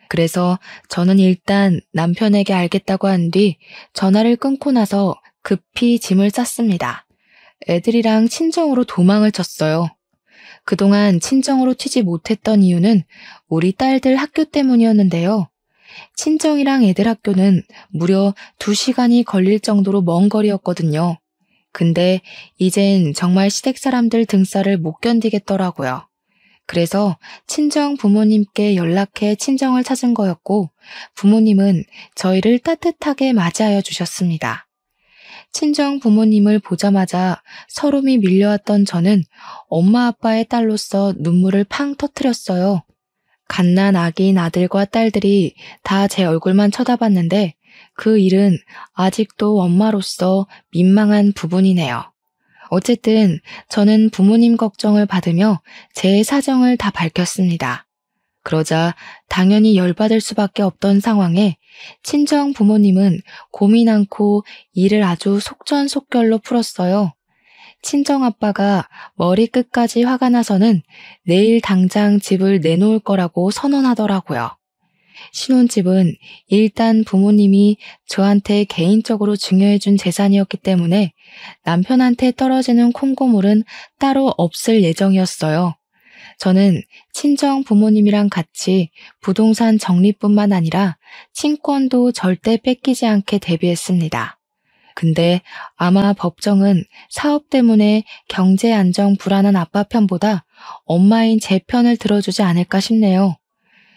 Speaker 1: 그래서 저는 일단 남편에게 알겠다고 한 뒤 전화를 끊고 나서 급히 짐을 쌌습니다. 애들이랑 친정으로 도망을 쳤어요. 그동안 친정으로 튀지 못했던 이유는 우리 딸들 학교 때문이었는데요. 친정이랑 애들 학교는 무려 2시간이 걸릴 정도로 먼 거리였거든요. 근데 이젠 정말 시댁 사람들 등살을 못 견디겠더라고요. 그래서 친정 부모님께 연락해 친정을 찾은 거였고 부모님은 저희를 따뜻하게 맞이하여 주셨습니다. 친정 부모님을 보자마자 서름이 밀려왔던 저는 엄마 아빠의 딸로서 눈물을 팡 터뜨렸어요. 갓난 아기인 아들과 딸들이 다 제 얼굴만 쳐다봤는데 그 일은 아직도 엄마로서 민망한 부분이네요. 어쨌든 저는 부모님 걱정을 받으며 제 사정을 다 밝혔습니다. 그러자 당연히 열받을 수밖에 없던 상황에 친정 부모님은 고민 않고 일을 아주 속전속결로 풀었어요. 친정 아빠가 머리끝까지 화가 나서는 내일 당장 집을 내놓을 거라고 선언하더라고요. 신혼집은 일단 부모님이 저한테 개인적으로 증여해준 재산이었기 때문에 남편한테 떨어지는 콩고물은 따로 없을 예정이었어요. 저는 친정 부모님이랑 같이 부동산 정리뿐만 아니라 친권도 절대 뺏기지 않게 대비했습니다. 근데 아마 법정은 사업 때문에 경제 안정 불안한 아빠 편보다 엄마인 제 편을 들어주지 않을까 싶네요.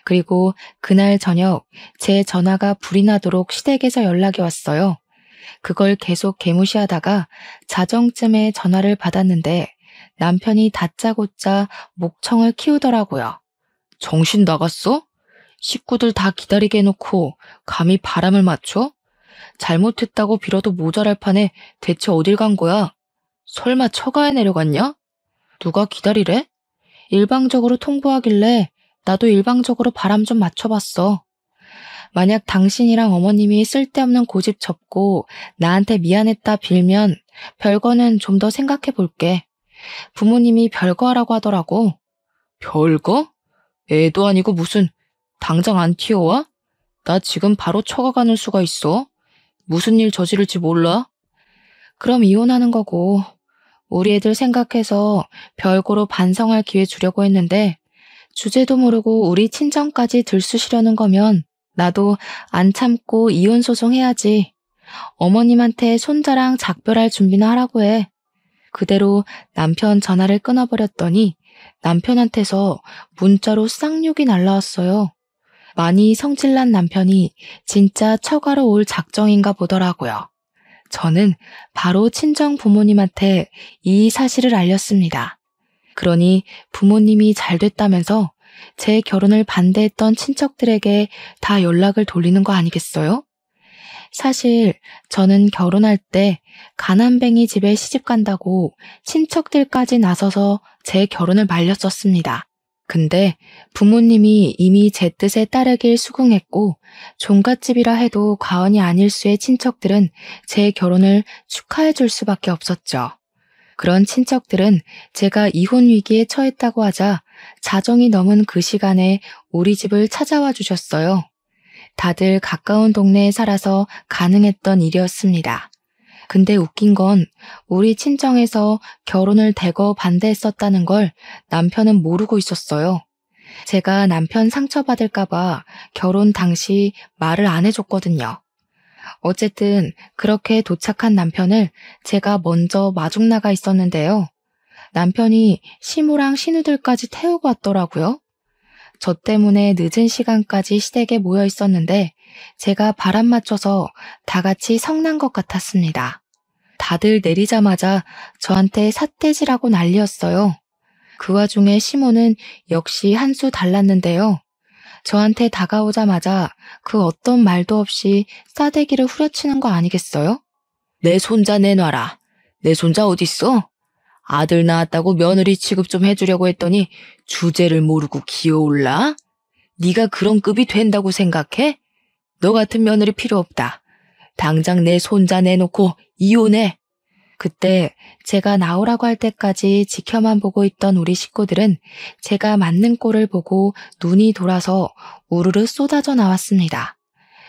Speaker 1: 그리고 그날 저녁 제 전화가 불이 나도록 시댁에서 연락이 왔어요. 그걸 계속 개무시하다가 자정쯤에 전화를 받았는데 남편이 다짜고짜 목청을 키우더라고요. 정신 나갔어? 식구들 다 기다리게 해놓고 감히 바람을 맞춰? 잘못했다고 빌어도 모자랄 판에 대체 어딜 간 거야? 설마 처가에 내려갔냐? 누가 기다리래? 일방적으로 통보하길래 나도 일방적으로 바람 좀 맞춰봤어. 만약 당신이랑 어머님이 쓸데없는 고집 접고 나한테 미안했다 빌면 별거는 좀 더 생각해 볼게. 부모님이 별거 하라고 하더라고. 별거? 애도 아니고 무슨 당장 안 튀어와? 나 지금 바로 처가 가는 수가 있어. 무슨 일 저지를지 몰라? 그럼 이혼하는 거고 우리 애들 생각해서 별거로 반성할 기회 주려고 했는데 주제도 모르고 우리 친정까지 들쑤시려는 거면 나도 안 참고 이혼 소송해야지. 어머님한테 손자랑 작별할 준비나 하라고 해. 그대로 남편 전화를 끊어버렸더니 남편한테서 문자로 쌍욕이 날라왔어요. 많이 성질난 남편이 진짜 처가로 올 작정인가 보더라고요. 저는 바로 친정 부모님한테 이 사실을 알렸습니다. 그러니 부모님이 잘 됐다면서 제 결혼을 반대했던 친척들에게 다 연락을 돌리는 거 아니겠어요? 사실 저는 결혼할 때 가난뱅이 집에 시집 간다고 친척들까지 나서서 제 결혼을 말렸었습니다. 근데 부모님이 이미 제 뜻에 따르길 수긍했고 종갓집이라 해도 과언이 아닐 수의 친척들은 제 결혼을 축하해 줄 수밖에 없었죠. 그런 친척들은 제가 이혼 위기에 처했다고 하자 자정이 넘은 그 시간에 우리 집을 찾아와 주셨어요. 다들 가까운 동네에 살아서 가능했던 일이었습니다. 근데 웃긴 건 우리 친정에서 결혼을 대거 반대했었다는 걸 남편은 모르고 있었어요. 제가 남편 상처받을까봐 결혼 당시 말을 안 해줬거든요. 어쨌든 그렇게 도착한 남편을 제가 먼저 마중 나가 있었는데요. 남편이 시모랑 신우들까지 태우고 왔더라고요. 저 때문에 늦은 시간까지 시댁에 모여 있었는데 제가 바람 맞춰서 다 같이 성난 것 같았습니다. 다들 내리자마자 저한테 삿대질하고 난리였어요. 그 와중에 시모는 역시 한 수 달랐는데요. 저한테 다가오자마자 그 어떤 말도 없이 싸대기를 후려치는 거 아니겠어요? 내 손자 내놔라. 내 손자 어딨어? 아들 낳았다고 며느리 취급 좀 해주려고 했더니 주제를 모르고 기어올라? 네가 그런 급이 된다고 생각해? 너 같은 며느리 필요 없다. 당장 내 손자 내놓고 이혼해. 그때 제가 나오라고 할 때까지 지켜만 보고 있던 우리 식구들은 제가 맞는 꼴을 보고 눈이 돌아서 우르르 쏟아져 나왔습니다.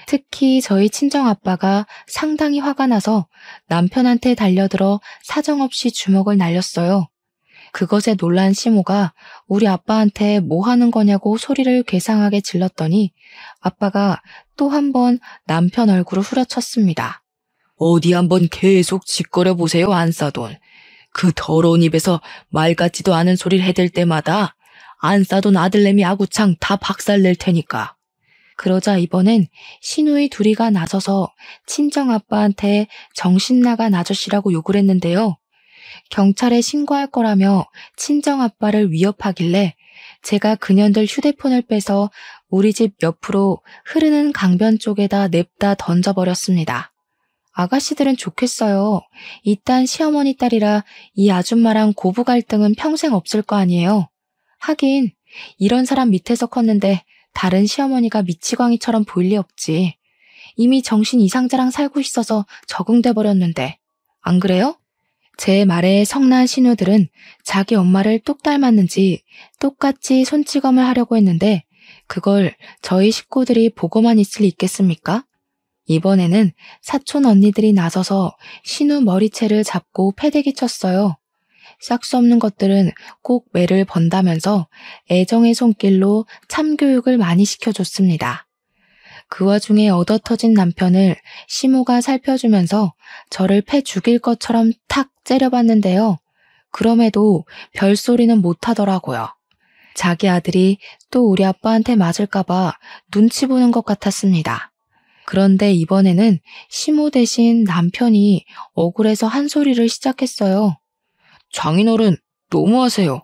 Speaker 1: 특히 저희 친정아빠가 상당히 화가 나서 남편한테 달려들어 사정없이 주먹을 날렸어요. 그것에 놀란 시모가 우리 아빠한테 뭐 하는 거냐고 소리를 괴상하게 질렀더니 아빠가 또 한 번 남편 얼굴을 후려쳤습니다. 어디 한번 계속 짓거려 보세요, 안사돈. 그 더러운 입에서 말 같지도 않은 소리를 해댈 때마다 안 싸돈 아들내미 아구창 다 박살낼 테니까. 그러자 이번엔 시누이 둘이가 나서서 친정아빠한테 정신나간 아저씨라고 욕을 했는데요. 경찰에 신고할 거라며 친정아빠를 위협하길래 제가 그년들 휴대폰을 빼서 우리 집 옆으로 흐르는 강변 쪽에다 냅다 던져버렸습니다. 아가씨들은 좋겠어요. 이딴 시어머니 딸이라 이 아줌마랑 고부 갈등은 평생 없을 거 아니에요. 하긴 이런 사람 밑에서 컸는데 다른 시어머니가 미치광이처럼 보일 리 없지. 이미 정신 이상자랑 살고 있어서 적응돼 버렸는데. 안 그래요? 제 말에 성난 신우들은 자기 엄마를 똑 닮았는지 똑같이 손찌검을 하려고 했는데 그걸 저희 식구들이 보고만 있을 리 있겠습니까? 이번에는 사촌 언니들이 나서서 신우 머리채를 잡고 패대기 쳤어요. 싹수 없는 것들은 꼭 매를 번다면서 애정의 손길로 참교육을 많이 시켜줬습니다. 그 와중에 얻어터진 남편을 시모가 살펴주면서 저를 패 죽일 것처럼 탁 째려봤는데요. 그럼에도 별소리는 못하더라고요. 자기 아들이 또 우리 아빠한테 맞을까봐 눈치 보는 것 같았습니다. 그런데 이번에는 시모 대신 남편이 억울해서 한 소리를 시작했어요. 장인어른, 너무하세요.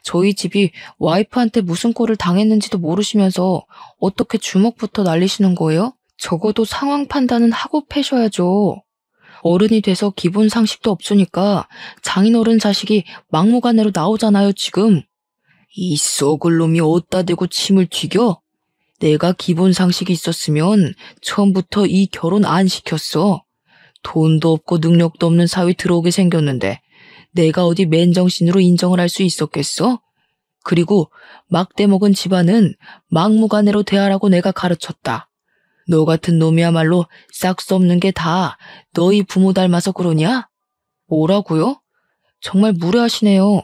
Speaker 1: 저희 집이 와이프한테 무슨 꼴을 당했는지도 모르시면서 어떻게 주먹부터 날리시는 거예요? 적어도 상황 판단은 하고 패셔야죠. 어른이 돼서 기본 상식도 없으니까 장인어른 자식이 막무가내로 나오잖아요, 지금. 이 썩을 놈이 어디다 대고 침을 튀겨? 내가 기본 상식이 있었으면 처음부터 이 결혼 안 시켰어. 돈도 없고 능력도 없는 사위 들어오게 생겼는데 내가 어디 맨정신으로 인정을 할 수 있었겠어? 그리고 막대 먹은 집안은 막무가내로 대하라고 내가 가르쳤다. 너 같은 놈이야말로 싹 수 없는 게 다 너희 부모 닮아서 그러냐? 뭐라고요? 정말 무례하시네요.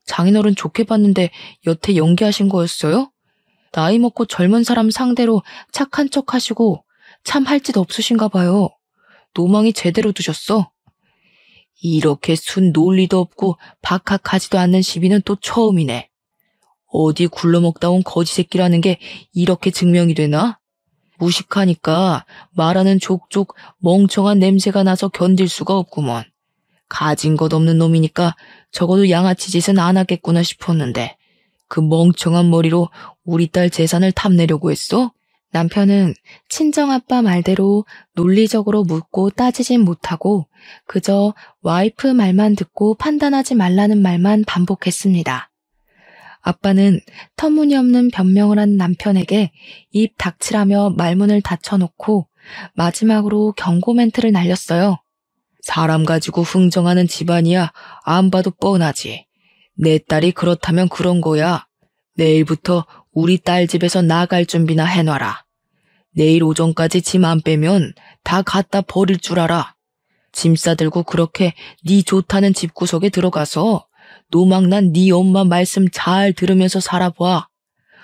Speaker 1: 장인어른 좋게 봤는데 여태 연기하신 거였어요? 나이 먹고 젊은 사람 상대로 착한 척 하시고 참 할 짓 없으신가 봐요. 노망이 제대로 두셨어. 이렇게 순 논리도 없고 박학하지도 않는 시비는 또 처음이네. 어디 굴러먹다 온 거지 새끼라는 게 이렇게 증명이 되나? 무식하니까 말하는 족족 멍청한 냄새가 나서 견딜 수가 없구먼. 가진 것 없는 놈이니까 적어도 양아치 짓은 안 하겠구나 싶었는데 그 멍청한 머리로 우리 딸 재산을 탐내려고 했어? 남편은 친정아빠 말대로 논리적으로 묻고 따지진 못하고 그저 와이프 말만 듣고 판단하지 말라는 말만 반복했습니다. 아빠는 터무니없는 변명을 한 남편에게 입 닥치라며 말문을 닫혀놓고 마지막으로 경고 멘트를 날렸어요. 사람 가지고 흥정하는 집안이야 안 봐도 뻔하지. 내 딸이 그렇다면 그런 거야. 내일부터 우리 딸 집에서 나갈 준비나 해놔라. 내일 오전까지 짐 안 빼면 다 갖다 버릴 줄 알아. 짐 싸들고 그렇게 네 좋다는 집구석에 들어가서 노망난 네 엄마 말씀 잘 들으면서 살아봐.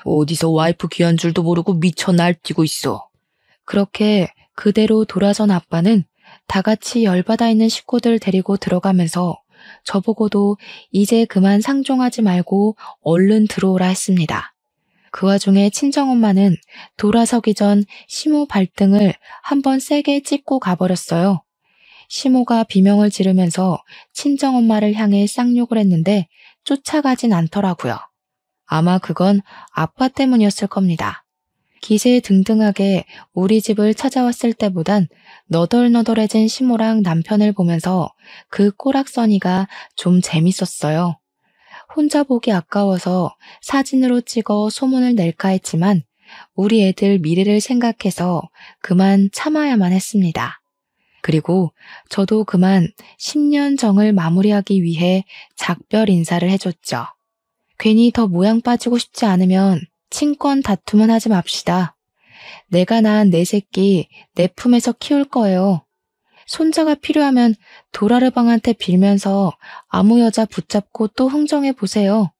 Speaker 1: 어디서 와이프 귀한 줄도 모르고 미쳐 날뛰고 있어. 그렇게 그대로 돌아선 아빠는 다 같이 열받아 있는 식구들 데리고 들어가면서 저보고도 이제 그만 상종하지 말고 얼른 들어오라 했습니다. 그 와중에 친정엄마는 돌아서기 전 시모 발등을 한번 세게 찢고 가버렸어요. 시모가 비명을 지르면서 친정엄마를 향해 쌍욕을 했는데 쫓아가진 않더라고요. 아마 그건 아빠 때문이었을 겁니다. 기세등등하게 우리 집을 찾아왔을 때보단 너덜너덜해진 시모랑 남편을 보면서 그 꼬락서니가 좀 재밌었어요. 혼자 보기 아까워서 사진으로 찍어 소문을 낼까 했지만 우리 애들 미래를 생각해서 그만 참아야만 했습니다. 그리고 저도 그만 10년 정을 마무리하기 위해 작별 인사를 해줬죠. 괜히 더 모양 빠지고 싶지 않으면 친권 다툼은 하지 맙시다. 내가 낳은 내 새끼 내 품에서 키울 거예요. 손자가 필요하면 도라르방한테 빌면서 아무 여자 붙잡고 또 흥정해 보세요.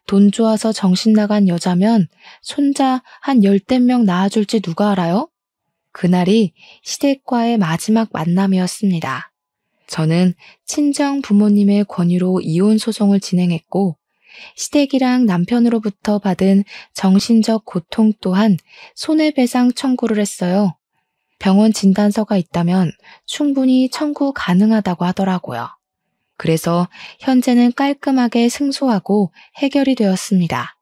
Speaker 1: 돈 좋아서 정신 나간 여자면 손자 한 10명 낳아줄지 누가 알아요? 그날이 시댁과의 마지막 만남이었습니다. 저는 친정 부모님의 권유로 이혼 소송을 진행했고 시댁이랑 남편으로부터 받은 정신적 고통 또한 손해배상 청구를 했어요. 병원 진단서가 있다면 충분히 청구 가능하다고 하더라고요. 그래서 현재는 깔끔하게 승소하고 해결이 되었습니다.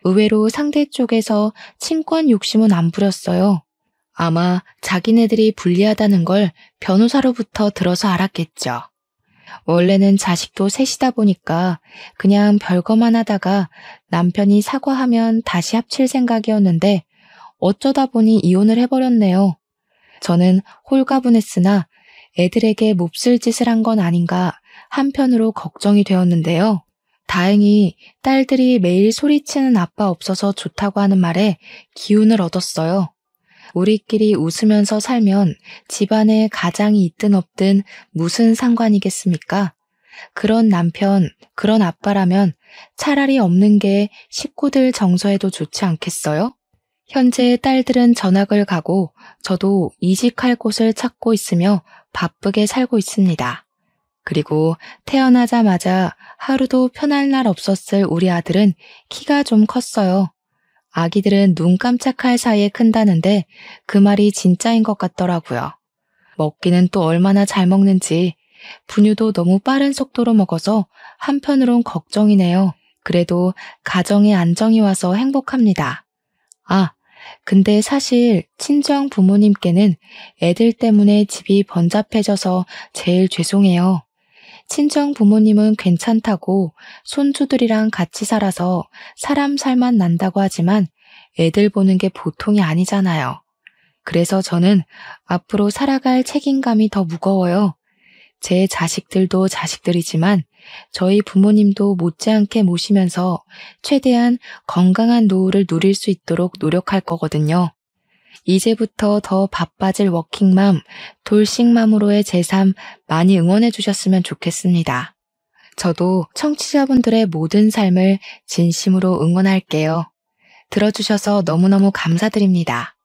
Speaker 1: 의외로 상대 쪽에서 친권 욕심은 안 부렸어요. 아마 자기네들이 불리하다는 걸 변호사로부터 들어서 알았겠죠. 원래는 자식도 셋이다 보니까 그냥 별거만 하다가 남편이 사과하면 다시 합칠 생각이었는데 어쩌다 보니 이혼을 해버렸네요. 저는 홀가분했으나 애들에게 몹쓸 짓을 한 건 아닌가 한편으로 걱정이 되었는데요. 다행히 딸들이 매일 소리치는 아빠 없어서 좋다고 하는 말에 기운을 얻었어요. 우리끼리 웃으면서 살면 집안에 가장이 있든 없든 무슨 상관이겠습니까? 그런 남편, 그런 아빠라면 차라리 없는 게 식구들 정서에도 좋지 않겠어요? 현재 딸들은 전학을 가고 저도 이직할 곳을 찾고 있으며 바쁘게 살고 있습니다. 그리고 태어나자마자 하루도 편할 날 없었을 우리 아들은 키가 좀 컸어요. 아기들은 눈 깜짝할 사이에 큰다는데 그 말이 진짜인 것 같더라고요. 먹기는 또 얼마나 잘 먹는지 분유도 너무 빠른 속도로 먹어서 한편으론 걱정이네요. 그래도 가정에 안정이 와서 행복합니다. 아, 근데 사실 친정 부모님께는 애들 때문에 집이 번잡해져서 제일 죄송해요. 친정 부모님은 괜찮다고 손주들이랑 같이 살아서 사람 살맛 난다고 하지만 애들 보는 게 보통이 아니잖아요. 그래서 저는 앞으로 살아갈 책임감이 더 무거워요. 제 자식들도 자식들이지만 저희 부모님도 못지않게 모시면서 최대한 건강한 노후를 누릴 수 있도록 노력할 거거든요. 이제부터 더 바빠질 워킹맘, 돌싱맘으로의 제 삶 많이 응원해 주셨으면 좋겠습니다. 저도 청취자분들의 모든 삶을 진심으로 응원할게요. 들어주셔서 너무너무 감사드립니다.